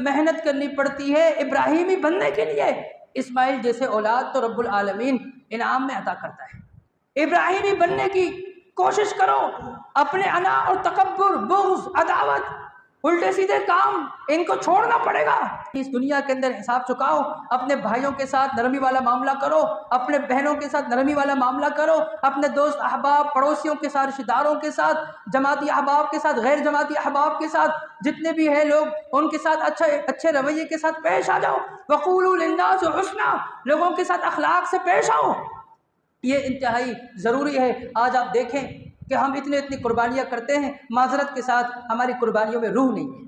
محنت کرنی پڑتی ہے ابراہیمی بننے کے لیے، اسماعیل جیسے اولاد تو رب العالمین انعام میں عطا کرتا ہے۔ ابراہیمی بننے کی کوشش کرو، اپنے انا اور تکبر، بغض، عداوت، الٹے سیدھے کام، ان کو چھوڑنا پڑے گا۔ اس دنیا کے اندر حساب چکاؤ، اپنے بھائیوں کے ساتھ نرمی والا معاملہ کرو، اپنے بہنوں کے ساتھ نرمی والا معاملہ کرو، اپنے دوست احباب، پڑوسیوں کے ساتھ، رشتہ داروں کے ساتھ، جماعتی احباب کے ساتھ، غیر جماعتی احباب کے ساتھ، جتنے بھی ہیں لوگ ان کے ساتھ اچھے رویے کے ساتھ پیش آ جاؤ۔ وَقُولُوا لِلنَّاسِ حُسْنًا، لوگوں کے ساتھ اخلاق سے پیش آؤ، یہ انتہائی ضروری ہے۔ آج آپ دیکھیں کہ ہم اتنی قربانیاں کرتے ہیں، معذرت کے ساتھ ہماری قربانیوں میں روح نہیں ہے،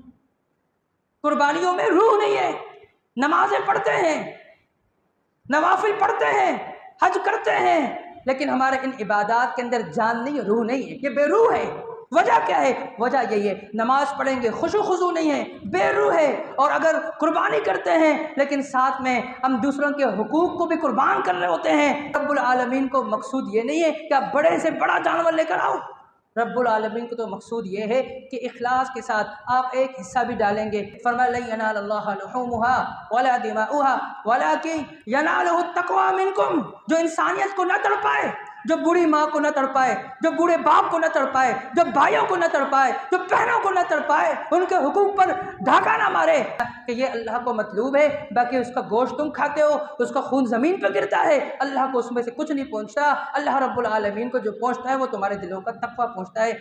قربانیوں میں روح نہیں ہے۔ نمازیں پڑھتے ہیں، نوافل پڑھتے ہیں، حج کرتے ہیں، لیکن ہمارے ان عبادات کے اندر جان نہیں ہے، روح نہیں ہے، یہ بے روح ہے۔ وجہ کیا ہے؟ وجہ یہی ہے، نماز پڑھیں گے خشوع خضوع نہیں ہے، بے روح ہے۔ اور اگر قربانی کرتے ہیں لیکن ساتھ میں ہم دوسروں کے حقوق کو بھی قربان کر رہے ہوتے ہیں، رب العالمین کو مقصود یہ نہیں ہے کہ آپ بڑے سے بڑا جانور لے کر آؤ، رب العالمین کو تو مقصود یہ ہے کہ اخلاص کے ساتھ آپ ایک حصہ بھی ڈالیں گے۔ فرمایا لن ینال اللہ لحومها ولا دماؤها ولکن ینالہ التقوی منکم، جو انسانیت کو نہ تڑپائے، جو بوڑھی ماں کو نہ تڑپائے، جو بوڑھے باپ کو نہ تڑپائے، جو بھائیوں کو نہ تڑپائے، جو بہنوں کو نہ تڑپائے، ان کے حقوق پر ڈھاکہ نہ مارے، کہ یہ اللہ کو مطلوب ہے۔ باقی اس کا گوشت تم کھاتے ہو، اس کا خون زمین پہ گرتا ہے، اللہ کو اس میں سے کچھ نہیں پہنچتا۔ اللہ رب العالمین کو جو پہنچتا ہے وہ تمہارے دلوں کا تقویٰ پہنچتا ہے۔